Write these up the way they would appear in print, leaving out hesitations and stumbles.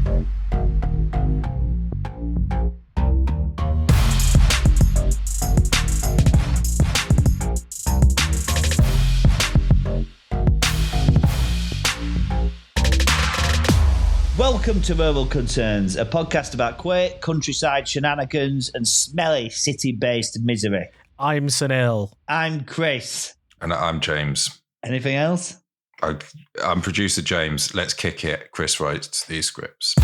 Welcome to Rural Concerns, a podcast about quaint countryside shenanigans and smelly city-based misery. I'm Sunil. I'm Chris. And I'm James. Anything else? I'm producer James. Let's kick it. Chris writes these scripts.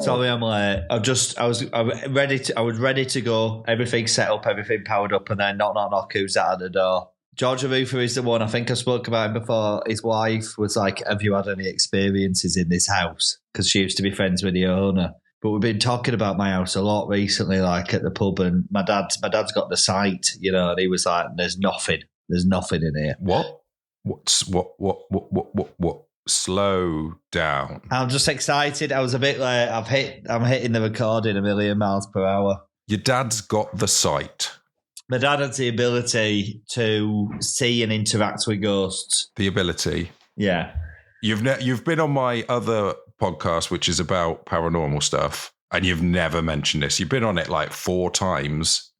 Sorry, I'm late. I was ready to go. Everything set up, everything powered up, and then knock, who's out of the door? George Roofer is the one. I think I spoke about him before. His wife was like, have you had any experiences in this house? Because she used to be friends with the owner. But we've been talking about my house a lot recently, like at the pub, and my dad's got the site, you know, and he was like, there's nothing in here. What? Slow down. I'm just excited. I was a bit like, I'm hitting the recording 1,000,000 miles per hour. Your dad's got the sight. My dad has the ability to see and interact with ghosts. The ability. Yeah. You've been on my other podcast, which is about paranormal stuff, and you've never mentioned this. You've been on it like 4 times.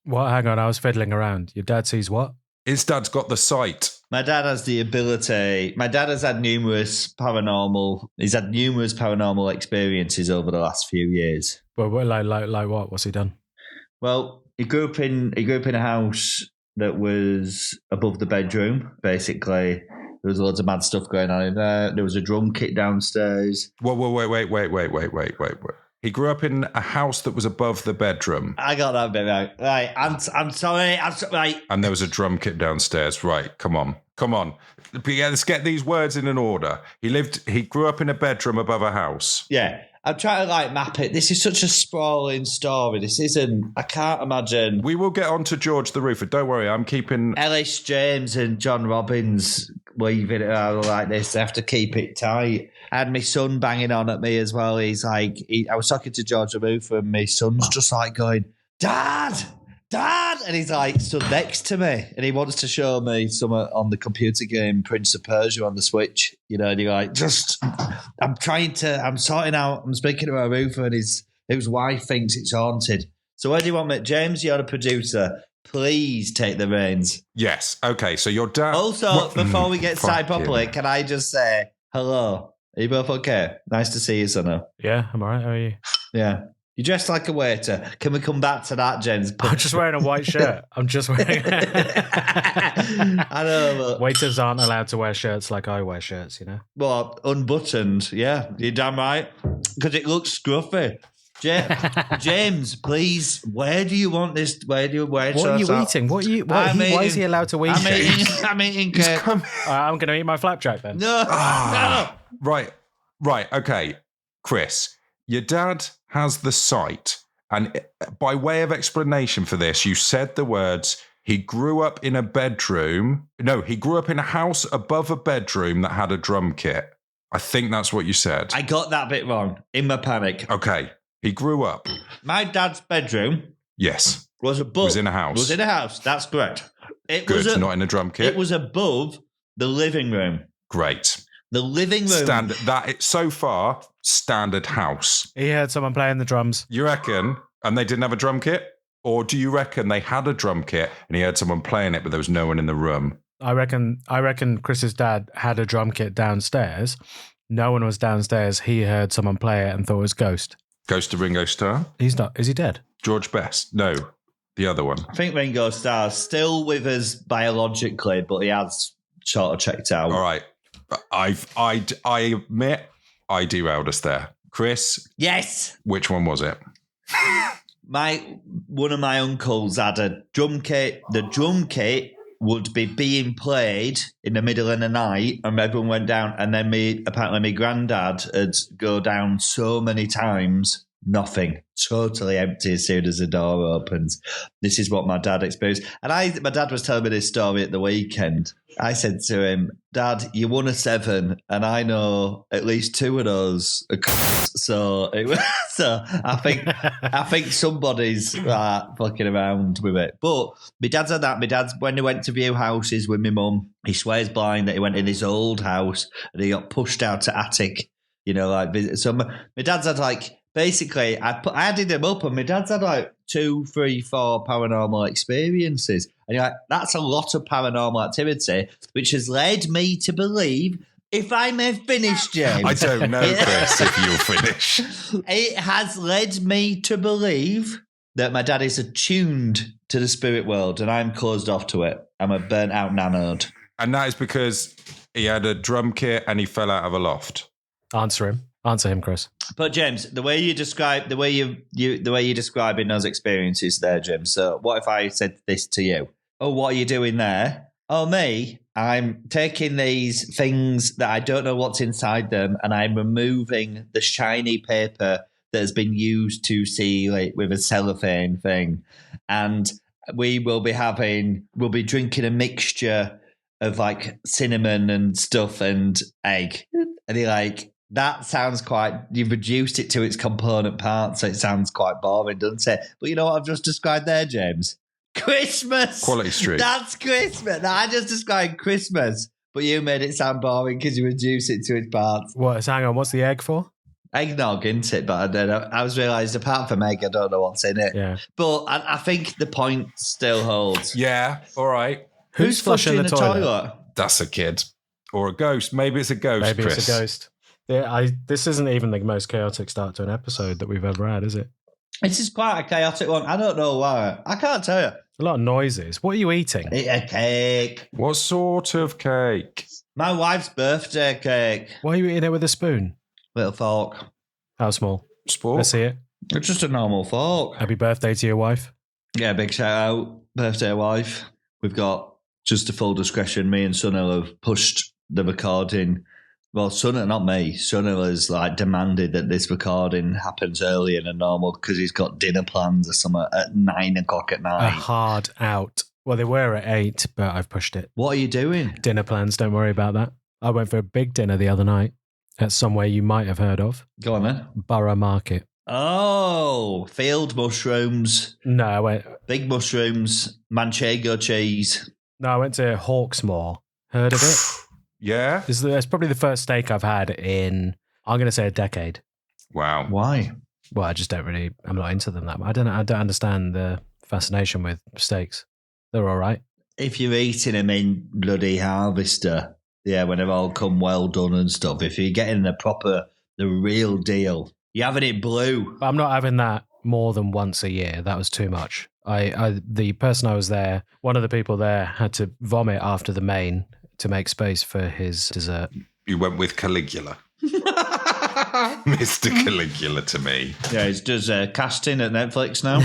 What? Hang on, I was fiddling around. Your dad sees what? His dad's got the sight. My dad has the ability. My dad has had numerous paranormal experiences over the last few years. Well, like what? What's he done? Well, he grew up in a house that was above the bedroom. Basically, there was loads of mad stuff going on in there. There was a drum kit downstairs. Wait. He grew up in a house that was above the bedroom. I got that bit right. Right, I'm sorry. Right. And there was a drum kit downstairs. Right, come on. Let's get these words in an order. He grew up in a bedroom above a house. Yeah. I'm trying to map it. This is such a sprawling story. I can't imagine. We will get on to George the Roofer. Don't worry, I'm keeping... Ellis James and John Robbins weaving it around like this. They have to keep it tight. I had my son banging on at me as well. He's like, I was talking to George the Roofer and my son's just like going, Dad! And he's like stood next to me and he wants to show me some on the computer game Prince of Persia on the Switch, you know, and you're like, I'm speaking to our roofer and his wife thinks it's haunted. So where do you want me? James, you're the producer. Please take the reins. Yes. Okay. So your dad... Also, before we get started properly, can I just say hello? Are you both okay? Nice to see you, Sunil. Yeah, I'm all right. How are you? Yeah. You dressed like a waiter. Can we come back to that, James? I'm just wearing a white shirt. I know. But... Waiters aren't allowed to wear shirts like I wear shirts, you know? Well, unbuttoned. Yeah, you're damn right. Because it looks scruffy. James, please, where do you want this? Where do you wear it? What are you eating? Why is he allowed to eat? I'm eating cake. I'm going to eat my flapjack then. No. Right. Okay. Chris, your dad has the sight. And by way of explanation for this, you said the words, he grew up in a bedroom. No, he grew up in a house above a bedroom that had a drum kit. I think that's what you said. I got that bit wrong in my panic. Okay. He grew up. My dad's bedroom. Yes. Was in a house. Was in a house. That's correct. Not in a drum kit. It was above the living room. Great. The living room. So far, standard house. He heard someone playing the drums. You reckon? And they didn't have a drum kit? Or do you reckon they had a drum kit and he heard someone playing it, but there was no one in the room? I reckon Chris's dad had a drum kit downstairs. No one was downstairs. He heard someone play it and thought it was Ghost. Ghost of Ringo Starr? He's not. Is he dead? George Best? No, the other one. I think Ringo Starr's still with us biologically, but he has sort of checked out. All right. I admit I derailed us there. Chris? Yes. Which one was it? One of my uncles had a drum kit. The drum kit would be being played in the middle of the night and everyone went down, and then apparently my granddad had go down so many times Nothing. Totally empty as soon as the door opens. This is what my dad experienced. And my dad was telling me this story at the weekend. I said to him, Dad, you won a 7, and I know at least 2 of those are so I think somebody's fucking around with it. But my dad's had that. My dad's, when he went to view houses with my mum, he swears blind that he went in his old house and he got pushed out to attic. So my dad's had basically, I added them up, and my dad's had 2, 3, 4 paranormal experiences. And you're like, that's a lot of paranormal activity, which has led me to believe, if I may finish, James. I don't know, Chris, if you'll finish. It has led me to believe that my dad is attuned to the spirit world, and I'm closed off to it. I'm a burnt out nanode. And that is because he had a drum kit and he fell out of a loft. Answer him, Chris. But James, the way you describe describing those experiences there, Jim. So what if I said this to you? Oh, what are you doing there? Oh, me? I'm taking these things that I don't know what's inside them, and I'm removing the shiny paper that has been used to seal it with a cellophane thing. And we'll be drinking a mixture of cinnamon and stuff and egg. And you're that sounds you've reduced it to its component parts, so it sounds quite boring, doesn't it? But you know what I've just described there, James? Christmas! Quality Street. That's Christmas. I just described Christmas, but you made it sound boring because you reduced it to its parts. What? Hang on, what's the egg for? Eggnog, isn't it? But I was realised, apart from egg, I don't know what's in it. Yeah. But I think the point still holds. Yeah, all right. Who's flushing the toilet? That's a kid. Or a ghost. Maybe it's a ghost, Maybe Chris. It's a ghost. Yeah, this isn't even the most chaotic start to an episode that we've ever had, is it? This is quite a chaotic one. I don't know why. I can't tell you. A lot of noises. What are you eating? Eat a cake. What sort of cake? My wife's birthday cake. Why are you eating it with a spoon? Little fork. How small? Sport? Let's see it. It's just a normal fork. Happy birthday to your wife. Yeah, big shout out. Birthday wife. We've got, just a full discretion, me and Sunil have pushed the recording. Well, Sunil, not me. Sunil has demanded that this recording happens earlier than normal because he's got dinner plans or something at 9 o'clock at night. A hard out. Well, they were at 8, but I've pushed it. What are you doing? Dinner plans, don't worry about that. I went for a big dinner the other night at somewhere you might have heard of. Go on then. Borough Market. Oh, field mushrooms. No, I went... Big mushrooms, manchego cheese. No, I went to Hawksmoor. Heard of it? Yeah. It's probably the first steak I've had in, I'm going to say, a decade. Wow. Why? Well, I just I'm not into them that much. I don't understand the fascination with steaks. They're all right. If you're eating them in bloody Harvester, yeah, when they've all come well done and stuff, if you're getting the real deal, you're having it blue. I'm not having that more than once a year. That was too much. The person I was there, one of the people there had to vomit after the main to make space for his dessert. You went with Caligula. Mr. Caligula to me. Yeah, he does casting at Netflix now.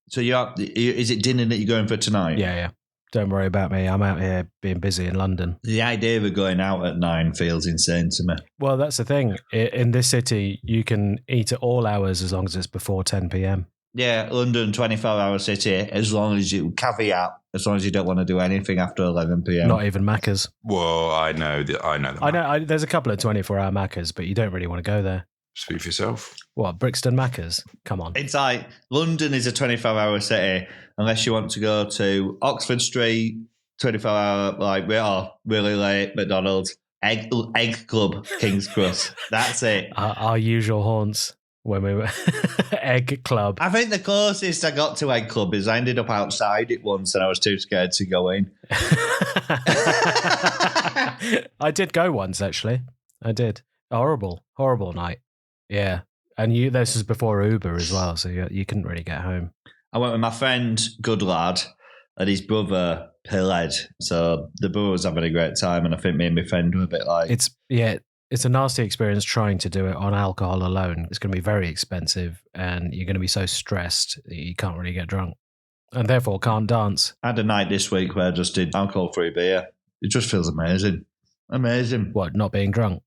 So is it dinner that you're going for tonight? Yeah. Don't worry about me. I'm out here being busy in London. The idea of going out at 9 feels insane to me. Well, that's the thing. In this city, you can eat at all hours as long as it's before 10 p.m. Yeah, London, 24-hour city, as long as you don't want to do anything after 11 p.m. Not even Macca's. Whoa, I know. There's a couple of 24-hour Macca's, but you don't really want to go there. Speak for yourself. What, Brixton Macca's? Come on. It's London is a 24-hour city unless you want to go to Oxford Street, 24-hour, really late McDonald's, Egg Club, King's Cross. That's it. Our usual haunts. When we were Egg Club. I think the closest I got to Egg Club is I ended up outside it once and I was too scared to go in. I did go once, actually. I did. Horrible night. Yeah. And this was before Uber as well, so you couldn't really get home. I went with my friend, good lad, and his brother, Piled. So the brother was having a great time, and I think me and my friend were a bit like... It's a nasty experience trying to do it on alcohol alone. It's going to be very expensive and you're going to be so stressed that you can't really get drunk and therefore can't dance. I had a night this week where I just did alcohol-free beer. It just feels amazing. Amazing. What, not being drunk?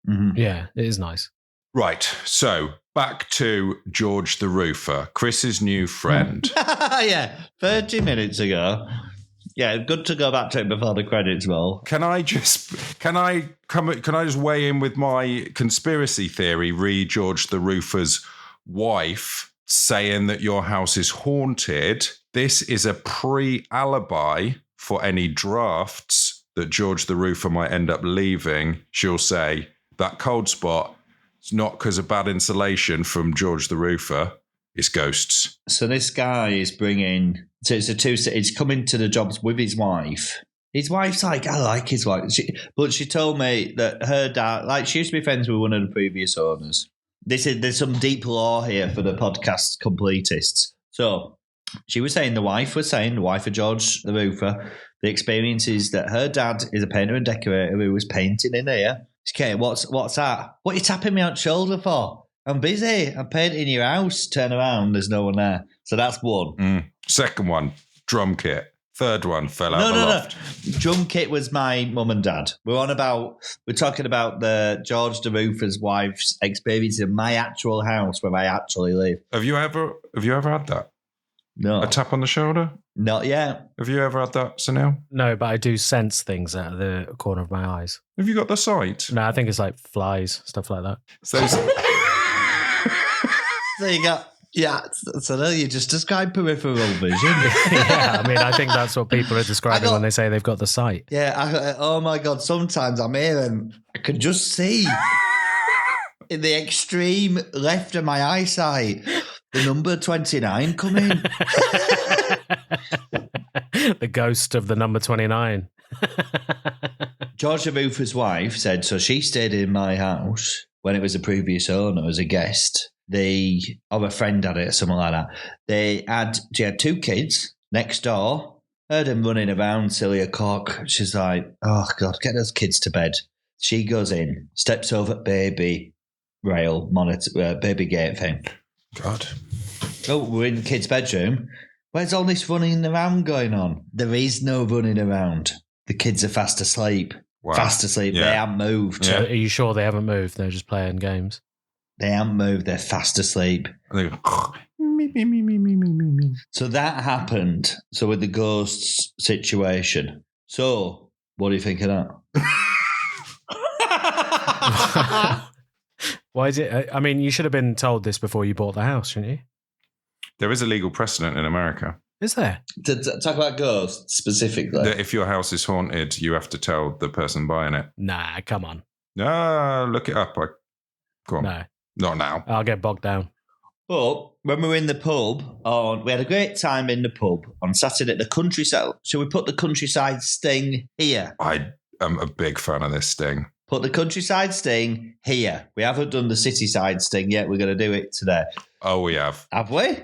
Mm-hmm. Yeah, it is nice. Right. So back to George the Roofer, Chris's new friend. Yeah, 30 minutes ago. Yeah, good to go back to it before the credits roll. Can I just weigh in with my conspiracy theory? Read George the Roofer's wife saying that your house is haunted. This is a pre-alibi for any drafts that George the Roofer might end up leaving. She'll say that cold spot is not because of bad insulation from George the Roofer. It's ghosts. So this guy is bringing... So it's coming to the jobs with his wife. His wife's like, I like his wife. But she told me that her dad... Like, she used to be friends with one of the previous owners. There's some deep lore here for the podcast completists. So she was saying, the wife of George the Roofer, the experience is that her dad is a painter and decorator who was painting in here. Okay, what's that? What are you tapping me on the shoulder for? I'm busy. I'm painting your house. Turn around. There's no one there. So that's one. Second one, drum kit. Third one, fell out the loft. No. Drum kit was my mum and dad. We're talking about the George the Roofer's wife's experience in my actual house where I actually live. Have you ever had that? No. A tap on the shoulder? Not yet. Have you ever had that, Sunil? No, but I do sense things out of the corner of my eyes. Have you got the sight? No, I think it's like flies, stuff like that. So you got... Yeah, so now you just describe peripheral vision. Yeah, I mean, I think that's what people are describing when they say they've got the sight. Yeah, oh my God, sometimes I'm here and I can just see in the extreme left of my eyesight the number 29 coming. The ghost of the number 29. George the Roofer's wife said, so she stayed in my house when it was a previous owner as a guest. A friend had it or something like that. She had 2 kids next door. Heard them running around, silly a cock. She's like, oh God, get those kids to bed. She goes in, steps over baby rail monitor, baby gate thing. God. Oh, we're in the kids' bedroom. Where's all this running around going on? There is no running around. The kids are fast asleep. Wow. Fast asleep. Yeah. They haven't moved. Yeah. Are you sure they haven't moved? They're just playing games. They haven't moved. They're fast asleep. And they go, me. So that happened. So with the ghosts situation. So what do you think of that? Why is it? I mean, you should have been told this before you bought the house, shouldn't you? There is a legal precedent in America. Is there? To talk about ghosts specifically. That if your house is haunted, you have to tell the person buying it. Nah, come on. No, look it up. Go on. No. Not now. I'll get bogged down. But when we were in the pub, we had a great time in the pub on Saturday at the countryside. Shall we put the countryside sting here? I am a big fan of this sting. Put the countryside sting here. We haven't done the city side sting yet. We're going to do it today. Oh, we have. Have we? Do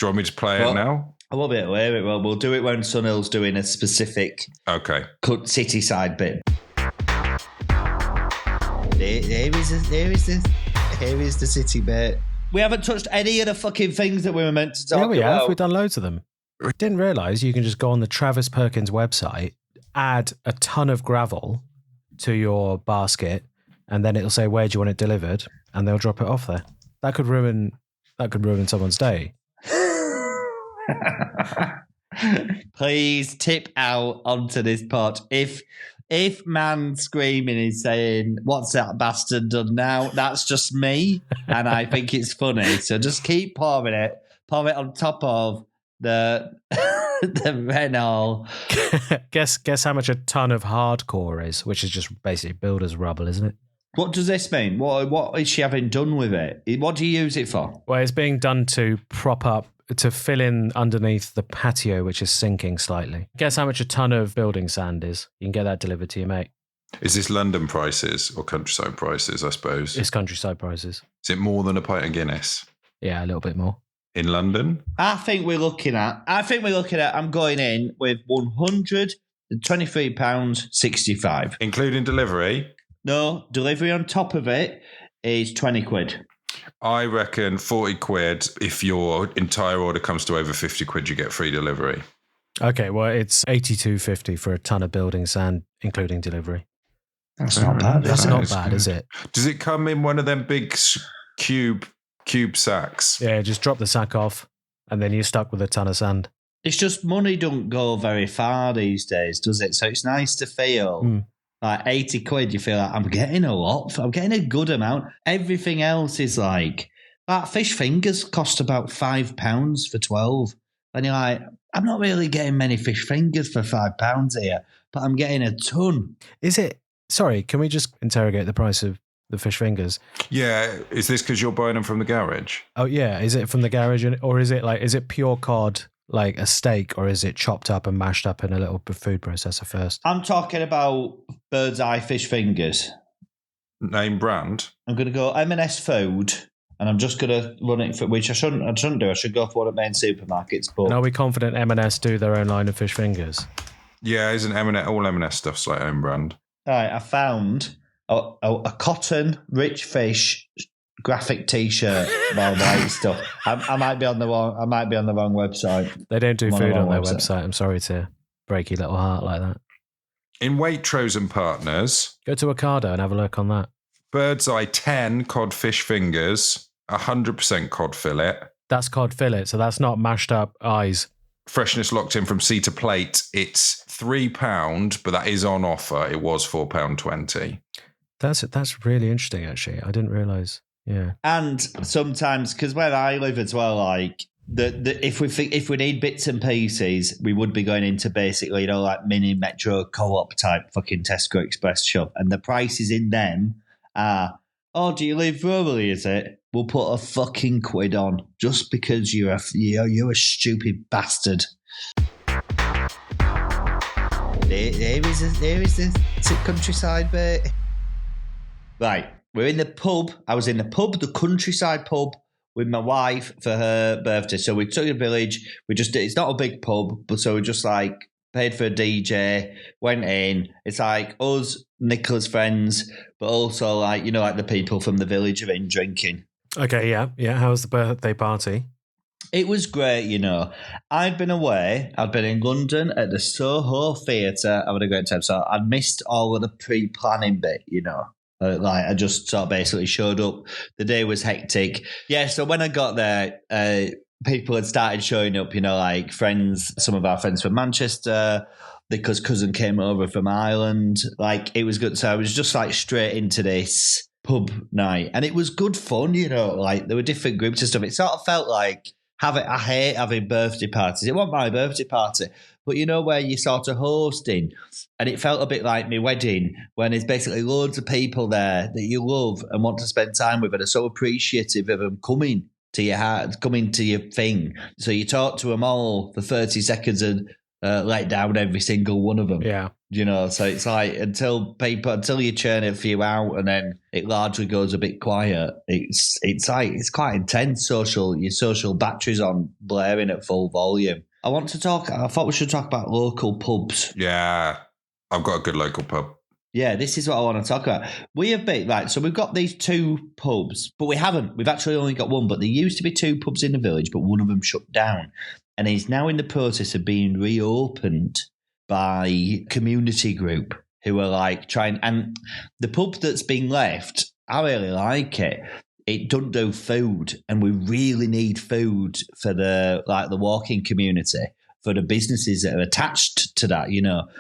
you want me to play it now? I won't be able to hear it. Well, we'll do it when Sunil's doing a specific city side bit. Here is the city bit. We haven't touched any of the fucking things that we were meant to talk about. Yeah, we have. We've done loads of them. Didn't realise you can just go on the Travis Perkins website, add a ton of gravel to your basket, and then it'll say, where do you want it delivered? And they'll drop it off there. That could ruin someone's day. Please tip out onto this pot. If man screaming is saying, what's that bastard done now? That's just me. And I think it's funny. So just keep pouring it. Pour it on top of the Renault. Guess how much a ton of hardcore is, which is just basically builder's rubble, isn't it? What does this mean? What is she having done with it? What do you use it for? Well, it's being done to prop up, to fill in underneath the patio, which is sinking slightly. Guess how much a ton of building sand is? You can get that delivered to your mate. Is this London prices or countryside prices, I suppose? It's countryside prices. Is it more than a pint of Guinness? Yeah, a little bit more. In London? I'm going in with £123.65. Including delivery? No, delivery on top of it is 20 quid. I reckon 40 quid. If your entire order comes to over 50 quid, you get free delivery. Okay, well, it's 82.50 for a ton of building sand, including delivery. That's not bad. That's That not is bad, good. is it? Does it come in one of them big cube sacks? Yeah, just drop the sack off, and then you're stuck with a ton of sand. It's just money don't go very far these days, does it? So it's nice to feel like 80 quid. You feel like I'm getting a lot. I'm getting a good amount. Everything else is like fish fingers cost about £5 for 12. And you're like, I'm not really getting many fish fingers for £5 here, but I'm getting a ton. Is it? Sorry, can we just interrogate the price of the fish fingers? Yeah. Is this because you're buying them from the garage? Oh yeah, is it from the garage, or is it pure cod, like a steak, or is it chopped up and mashed up in a little food processor first? I'm talking about bird's eye fish fingers. Name brand? I'm going to go M&S Food, and I'm just going to run it for, which I shouldn't do. I should go for one at main supermarkets. But And are we confident M&S do their own line of fish fingers? Yeah, isn't all M&S stuff's like own brand? all right, I found a cotton rich fish graphic T-shirt. Well, white stuff. I might be on the wrong. I might be on the wrong website. They don't do I'm food the on wrong their website. I'm sorry to break your little heart like that. In Waitrose and Partners, Go to Ocado and have a look on that. Bird's Eye 10 cod fish fingers, 100% cod fillet. That's cod fillet, so that's not mashed up eyes. Freshness locked in from sea to plate. It's £3, but that is on offer. It was £4.20. That's really interesting, actually. I didn't realise. Yeah. And sometimes, because where I live as well, like if we need bits and pieces, we would be going into basically like mini Metro Co-op type fucking Tesco Express shop, and the prices in them are, oh, do you live rurally? Is it? We'll put a fucking quid on just because you're a stupid bastard. There is the countryside bit. Right, we're in the pub. I was in the pub, the countryside pub, with my wife for her birthday. So we took a village. It's not a big pub, but so we just like paid for a DJ, went in. It's like us, Nicola's friends, but also like, like the people from the village are in drinking. Okay, yeah. How was the birthday party? It was great, I'd been away. I'd been in London at the Soho Theatre. I had a great time. So I'd missed all of the pre-planning bit, I just sort of basically showed up. The day was hectic. Yeah, so when I got there, people had started showing up, like friends, some of our friends from Manchester, because cousin came over from Ireland. Like, it was good. So I was just like straight into this pub night. And it was good fun, like there were different groups and stuff. It sort of felt like I hate having birthday parties. It wasn't my birthday party, but where you're sort of hosting, and it felt a bit like my wedding when there's basically loads of people there that you love and want to spend time with and are so appreciative of them coming to your heart, coming to your thing. So you talk to them all for 30 seconds and let down every single one of them. Yeah. So it's like until you churn a few out and then it largely goes a bit quiet. It's quite intense. Your social battery's on blaring at full volume. I thought we should talk about local pubs. Yeah, I've got a good local pub. Yeah, this is what I want to talk about. We have been, right, so we've got these two pubs, but we haven't. We've actually only got one, but there used to be two pubs in the village, but one of them shut down. And is now in the process of being reopened by community group who are like trying. And the pub that's been left, I really like it. It doesn't do food, and we really need food for the walking community, for the businesses that are attached to that,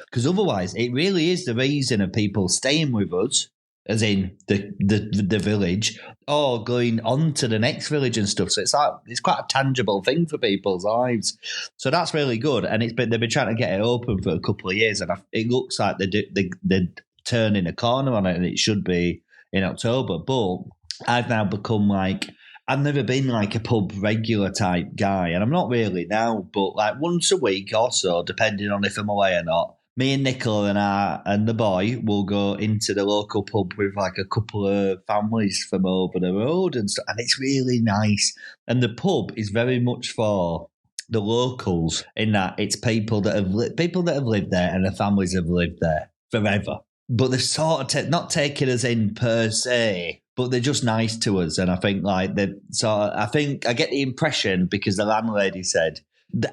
because otherwise it really is the reason of people staying with us, as in the village, or going on to the next village and stuff. So it's quite a tangible thing for people's lives. So that's really good. And they've been trying to get it open for a couple of years, and it looks like they're turning a corner on it, and it should be in October. But I've now become I've never been like a pub regular type guy, and I'm not really now, but like once a week or so, depending on if I'm away or not, me and Nicola and the boy will go into the local pub with like a couple of families from over the road and stuff, and it's really nice. And the pub is very much for the locals in that it's people that have lived there and their families have lived there forever. But they're sort of not taking us in per se, but they're just nice to us. And I think I get the impression, because the landlady said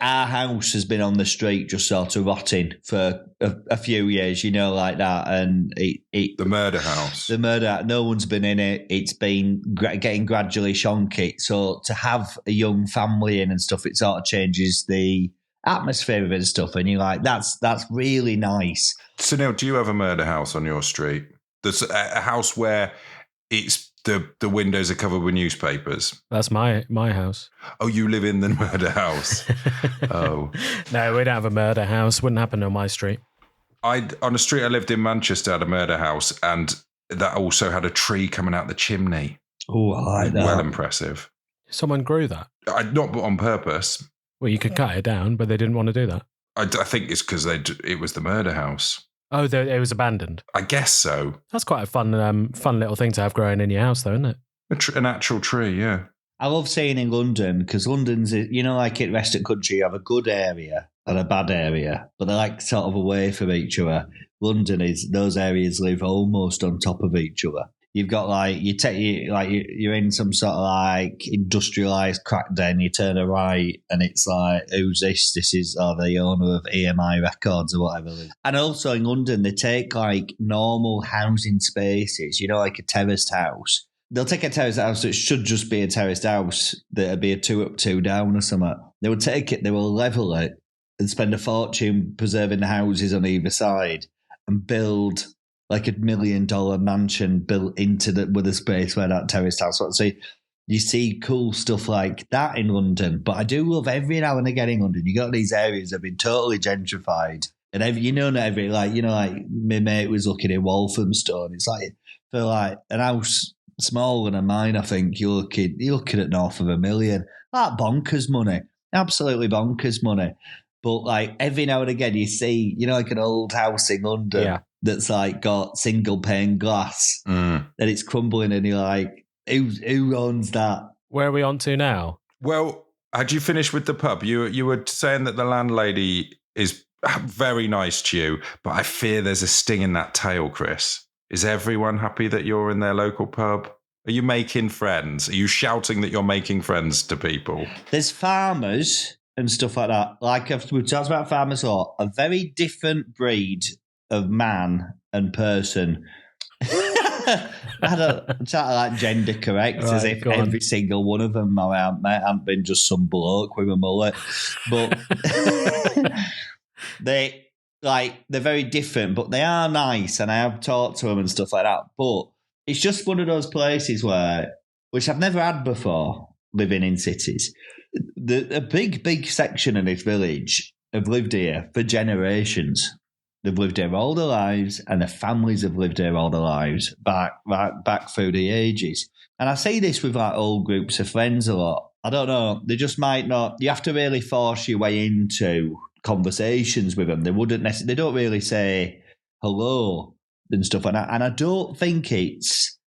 our house has been on the street just sort of rotting for a few years, like that. And the murder house. The murder, no one's been in it. It's been getting gradually shonky. So to have a young family in and stuff, it sort of changes the atmosphere of it and stuff. And you're like, that's really nice. Sunil, do you have a murder house on your street? There's a house where it's the windows are covered with newspapers. That's my house. Oh, you live in the murder house. Oh. No, we don't have a murder house. Wouldn't happen on my street. On a street I lived in Manchester, had a murder house, and that also had a tree coming out the chimney. Oh, I like that. Well impressive. Someone grew that? Not on purpose. Well, you could cut it down, but they didn't want to do that. I think it's because it was the murder house. Oh, it was abandoned. I guess so. That's quite a fun little thing to have growing in your house, though, isn't it? An actual tree, yeah. I love saying in London, because London's, like in rest of the country, you have a good area and a bad area, but they're like sort of away from each other. London those areas live almost on top of each other. You've got you're in some sort of like industrialised crack den, you turn a right and it's like, who's this? This is the owner of EMI Records or whatever. And also in London, they take like normal housing spaces, like a terraced house. They'll take a terraced house that should just be a terraced house, that'd be a 2 up, 2 down or something. They would take it, they will level it and spend a fortune preserving the houses on either side and build like $1 million mansion built into with a space where that terraced house was. So you see cool stuff like that in London. But I do love every now and again in London, you got these areas that have been totally gentrified. And my mate was looking in Walthamstow, and it's like, for like an house smaller than mine, I think you're looking at north of $1 million. Like bonkers money. Absolutely bonkers money. But like every now and again you see, like an old house in London that's like got single pane glass and it's crumbling, and you're like, who owns that? Where are we on to now? Well, had you finished with the pub? You were saying that the landlady is very nice to you, but I fear there's a sting in that tail, Chris. Is everyone happy that you're in their local pub? Are you making friends? Are you shouting that you're making friends to people? There's farmers and stuff like that. Like we've talked about farmers a lot. A very different breed of man and person. I'm trying to like gender correct, right, as if every single one of them haven't been just some bloke with a mullet. But they're very different, but they are nice, and I have talked to them and stuff like that. But it's just one of those places which I've never had before, living in cities. A big section of this village have lived here for generations. They've lived here all their lives, and their families have lived here all their lives, back through the ages. And I see this with like old groups of friends a lot. I don't know, they just might not. You have to really force your way into conversations with them. They don't really say hello and stuff like that. And I don't think it's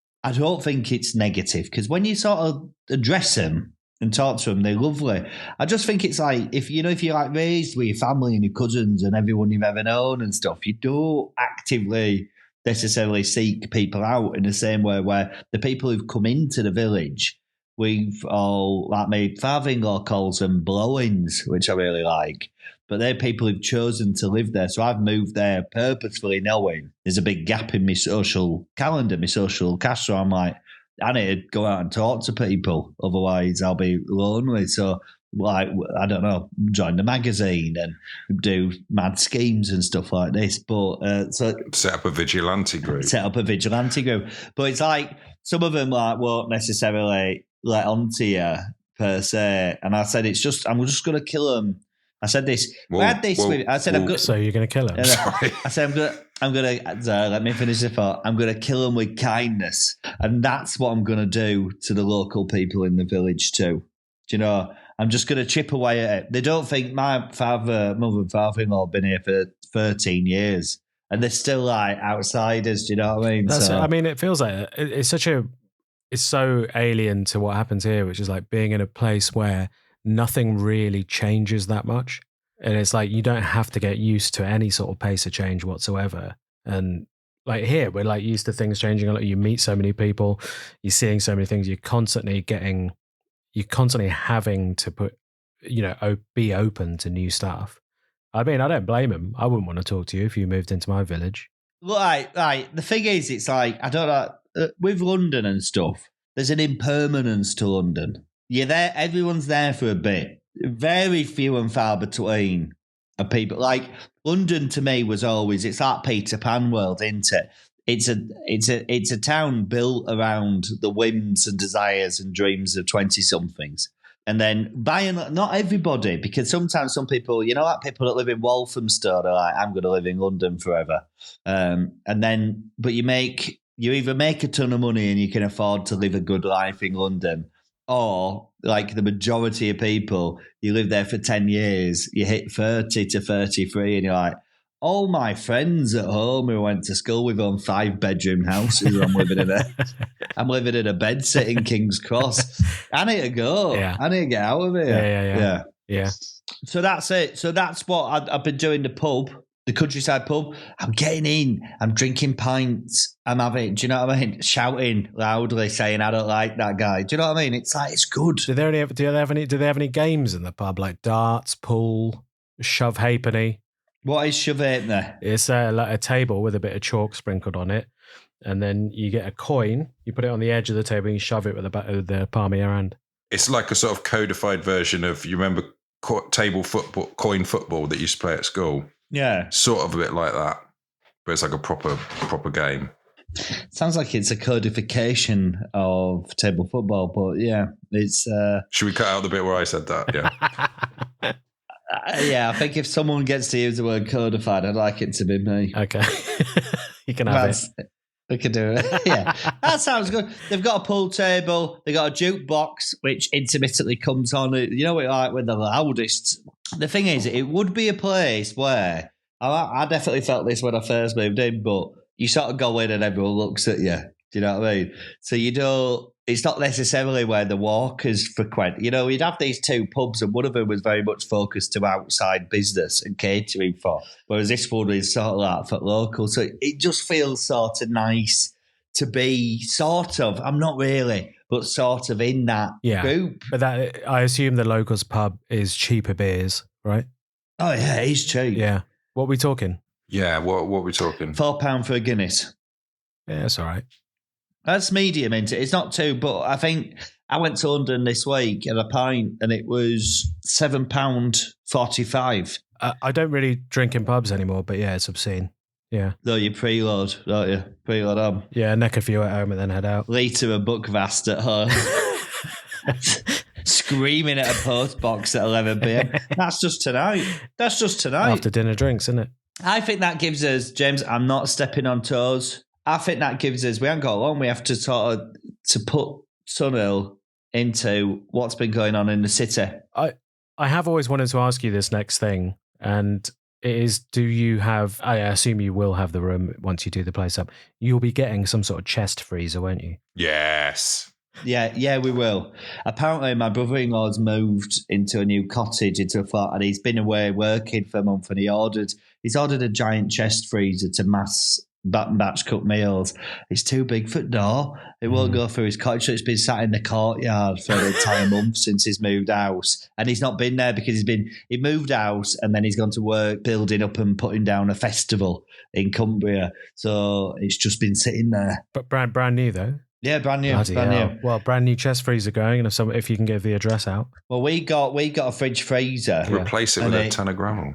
negative, because when you sort of address them and talk to them, they're lovely. I just think it's like, if you're like raised with your family and your cousins and everyone you've ever known and stuff, you don't actively necessarily seek people out in the same way where the people who've come into the village, we've all, like my father-in-law calls them blow-ins, which I really like. But they're people who've chosen to live there. So I've moved there purposefully knowing there's a big gap in my social calendar, my social cash. So I'm like, I need to go out and talk to people. Otherwise, I'll be lonely. So, like, I don't know, join the magazine and do mad schemes and stuff like this. But set up a vigilante group. But it's like some of them won't necessarily let on to you per se. And I said, I'm just going to kill them. I said this. So you're going to kill him? Sorry. I said, I'm going to let me finish the thought. I'm going to kill them with kindness. And that's what I'm going to do to the local people in the village too. Do you know, I'm just going to chip away at it. They don't think my mother and father-in-law have been here for 13 years and they're still like outsiders. Do you know what I mean? I mean, it feels like it's so alien to what happens here, which is like being in a place where nothing really changes that much. And it's like you don't have to get used to any sort of pace of change whatsoever. And like here, we're like used to things changing a lot. You meet so many people, you're seeing so many things, you're constantly having to put be open to new stuff. I mean, I don't blame him. I wouldn't want to talk to you if you moved into my village. Right. The thing is, it's like, I don't know, with London and stuff, there's an impermanence to London. You're there, everyone's there for a bit. Very few and far between are people. Like, London to me was always, it's that Peter Pan world, isn't it? It's a town built around the whims and desires and dreams of 20-somethings. And then not everybody, because sometimes some people, like people that live in Walthamstow, they're like, I'm going to live in London forever. But you either make a ton of money and you can afford to live a good life in London, or like the majority of people, you live there for 10 years, you hit 30 to 33 and you're like, all my friends at home who went to school with own 5-bedroom houses, I'm living in a bed sit in King's Cross. I need to go. Yeah. I need to get out of here. Yeah. So that's it. So that's what I've been doing. The countryside pub. I'm getting in. I'm drinking pints. I'm having. Do you know what I mean? Shouting loudly, saying I don't like that guy. Do you know what I mean? It's like, it's good. Do they have any games in the pub, like darts, pool, shove halfpenny? What is shove halfpenny? It's like a table with a bit of chalk sprinkled on it, and then you get a coin. You put it on the edge of the table and you shove it with the palm of your hand. It's like a sort of codified version of, you remember table football, coin football that you used to play at school? Yeah. Sort of a bit like that, but it's like a proper game. Sounds like it's a codification of table football, but yeah, it's... Should we cut out the bit where I said that? Yeah. Yeah, I think if someone gets to use the word codified, I'd like it to be me. Okay. You can have it. We can do it. Yeah, that sounds good. They've got a pool table. They've got a jukebox, which intermittently comes on. You know, like with the loudest. The thing is, it would be a place where I definitely felt this when I first moved in, but you sort of go in and everyone looks at you. Do you know what I mean? So you don't. It's not necessarily where the walkers frequent. You'd have these two pubs, and one of them was very much focused to outside business and catering for, whereas this one is sort of like for local. So it just feels sort of nice to be sort of, I'm not really, but sort of in that group. But I assume the locals pub is cheaper beers, right? Oh, yeah, it's cheap. Yeah. What are we talking? Yeah, what are we talking? £4 for a Guinness. Yeah, that's all right. That's medium, isn't it? It's not too, but I think I went to London this week at a pint and it was £7.45. I don't really drink in pubs anymore, but yeah, it's obscene. Yeah. Though you preload, don't you? Preload on. Yeah, neck a few at home and then head out. Litre of Buckfast at home. Screaming at a post box at 11 p.m. That's just tonight. After dinner drinks, isn't it? I think that gives us, James, I'm not stepping on toes. I think that gives us, we haven't got long, we have to sort of to put Sunil into what's been going on in the city. I have always wanted to ask you this next thing, and it is, do you have, I assume you will have the room once you do the place up, you'll be getting some sort of chest freezer, won't you? Yes. Yeah, we will. Apparently, my brother-in-law's moved into a new cottage, into a flat, and he's been away working for a month, and he's ordered a giant chest freezer to batch cook meals. It's too big for the door. It won't go through his cottage. So it's been sat in the courtyard for an entire month since he's moved house. And he's not been there because he moved house and then he's gone to work building up and putting down a festival in Cumbria. So it's just been sitting there. But brand new though. Yeah, brand new. New. Well, brand new chest freezer going, and if you can give the address out. Well, we got a fridge freezer. Replace it with a ton of gravel.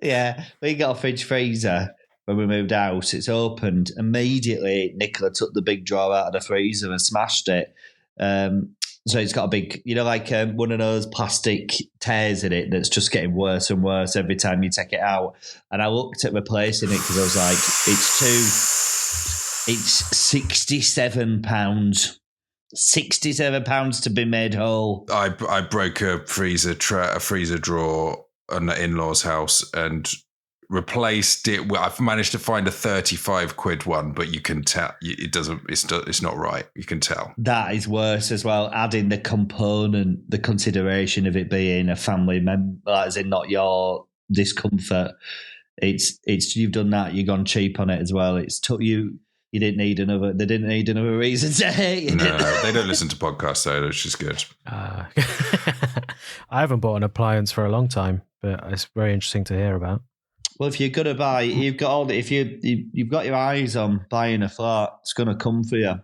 Yeah, we got a fridge freezer when we moved house. It's opened immediately. Nicola took the big drawer out of the freezer and smashed it. So it's got a big, one of those plastic tears in it that's just getting worse and worse every time you take it out. And I looked at replacing it because I was like, it's £67. £67 to be made whole. I broke a freezer drawer in the in-laws' house and replaced it. Well, I've managed to find a 35 quid one, but you can tell it doesn't. It's not right. You can tell that is worse as well. Adding the consideration of it being a family member, as in not your discomfort. It's you've done that. You've gone cheap on it as well. It's took you. They didn't need another reason to hate you. No, they don't listen to podcasts though, which is good. I haven't bought an appliance for a long time, but it's very interesting to hear about. Well, if you're gonna buy, you've got your eyes on buying a flat, it's gonna come for you,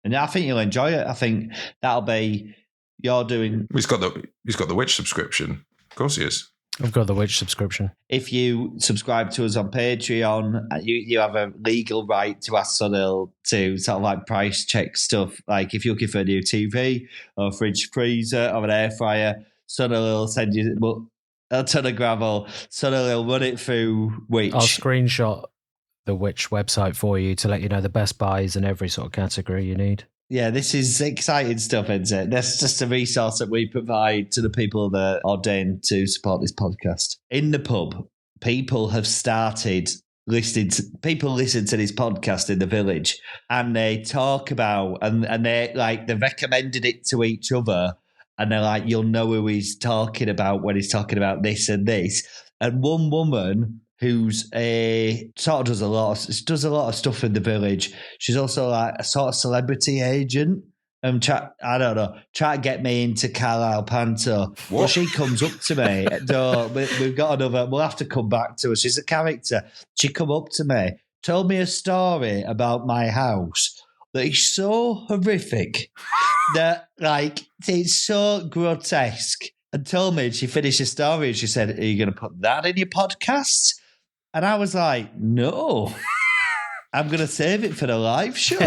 and I think you'll enjoy it. I think that'll be you're doing. He's got the Witch subscription. Of course, he is. I've got the Witch subscription. If you subscribe to us on Patreon, you have a legal right to ask Sunil to sort of like price check stuff. Like if you're looking for a new TV or a fridge freezer or an air fryer, Sunil will send you a ton of gravel. Sunil will run it through Witch. I'll screenshot the Witch website for you to let you know the best buys in every sort of category you need. Yeah, this is exciting stuff, isn't it? That's just a resource that we provide to the people that are ordained to support this podcast. In the pub, people have started people listen to this podcast in the village, and they talk about and they've recommended it to each other, and they're like, you'll know who he's talking about when he's talking about this and this. And one woman who's sort of does a lot of stuff in the village. She's also like a sort of celebrity agent. Try to get me into Carlisle Panto. What? Well, she comes up to me. No, we've got another. We'll have to come back to her. She's a character. She come up to me, told me a story about my house that is so horrific that like it's so grotesque. And told me, she finished the story and she said, "Are you going to put that in your podcast?" And I was like, no, I'm going to save it for the live show.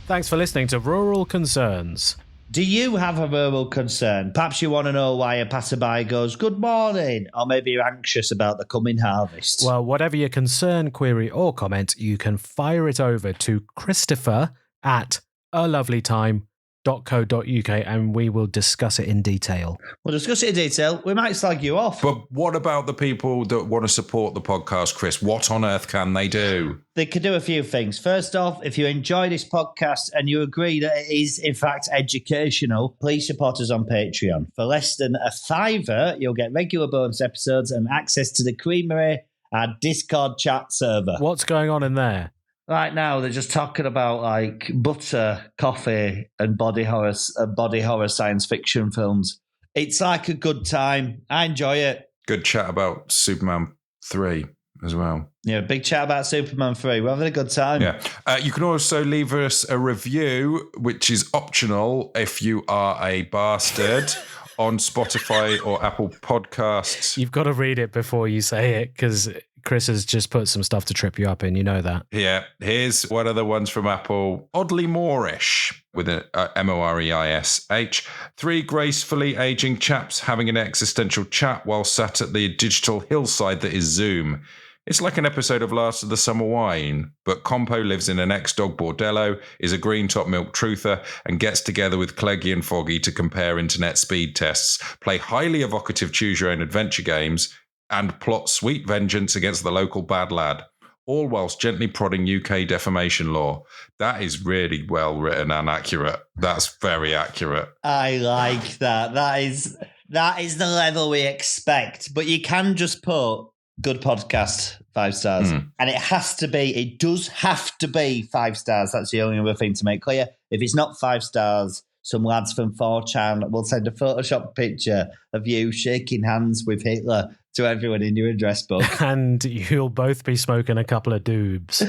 Thanks for listening to Rural Concerns. Do you have a rural concern? Perhaps you want to know why a passerby goes, "Good morning," or maybe you're anxious about the coming harvest. Well, whatever your concern, query, or comment, you can fire it over to Christopher@alovelytime.co.uk and we will discuss it in detail. We'll discuss it in detail. We might slag you off. But what about the people that want to support the podcast, Chris? What on earth can they do? They can do a few things. First off, if you enjoy this podcast and you agree that it is, in fact, educational, please support us on Patreon. For less than $5, you'll get regular bonus episodes and access to the Creamery, our Discord chat server. What's going on in there? Right now, they're just talking about like butter, coffee, and body horror science fiction films. It's like a good time. I enjoy it. Good chat about Superman 3 as well. Yeah, big chat about Superman 3. We're having a good time. Yeah. You can also leave us a review, which is optional if you are a bastard, on Spotify or Apple Podcasts. You've got to read it before you say it because Chris has just put some stuff to trip you up in. You know that. Yeah. Here's one of the ones from Apple. Oddly Moorish, with an Morish. 3 gracefully aging chaps having an existential chat while sat at the digital hillside that is Zoom. It's like an episode of Last of the Summer Wine, but Compo lives in an ex-dog bordello, is a green top milk truther, and gets together with Cleggy and Foggy to compare internet speed tests, play highly evocative choose-your-own-adventure games, and plot sweet vengeance against the local bad lad, all whilst gently prodding UK defamation law. That is really well written and accurate. That's very accurate. I like that. That is the level we expect. But you can just put good podcast, 5 stars. And it does have to be 5 stars. That's the only other thing to make clear. If it's not 5 stars, some lads from 4chan will send a Photoshop picture of you shaking hands with Hitler to everyone in your address book. And you'll both be smoking a couple of doobs.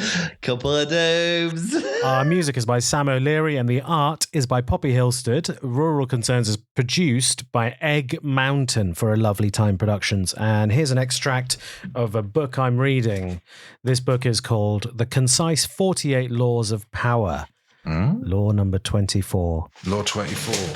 Our music is by Sam O'Leary and the art is by Poppy Hillstead. Rural Concerns is produced by Egg Mountain for A Lovely Time Productions. And here's an extract of a book I'm reading. This book is called The Concise 48 Laws of Power. Law number 24. Law 24.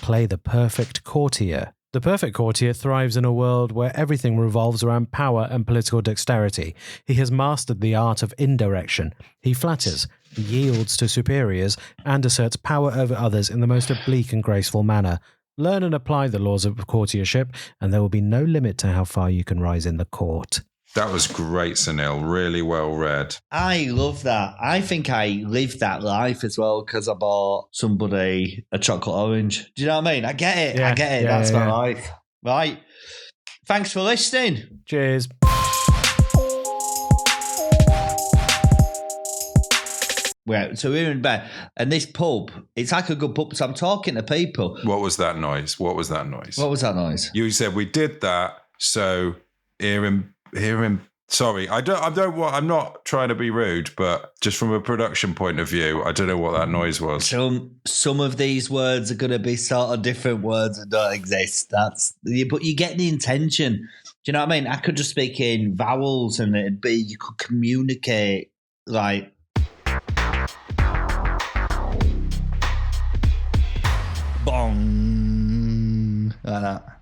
Play the perfect courtier. The perfect courtier thrives in a world where everything revolves around power and political dexterity. He has mastered the art of indirection. He flatters, yields to superiors, and asserts power over others in the most oblique and graceful manner. Learn and apply the laws of courtiership, and there will be no limit to how far you can rise in the court. That was great, Sunil. Really well read. I love that. I think I lived that life as well because I bought somebody a chocolate orange. Do you know what I mean? I get it. Yeah, I get it. yeah, That's yeah, my yeah. life. Right. Thanks for listening. Cheers. Right, so we're in bed, and this pub, it's like a good pub, so I'm talking to people. What was that noise? What was that noise? What was that noise? You said we did that, so hear him. Sorry, I'm not trying to be rude, but just from a production point of view, I don't know what that noise was. Some of these words are going to be sort of different words that don't exist. But you get the intention. Do you know what I mean? I could just speak in vowels, and you could communicate like. Bong. Like that.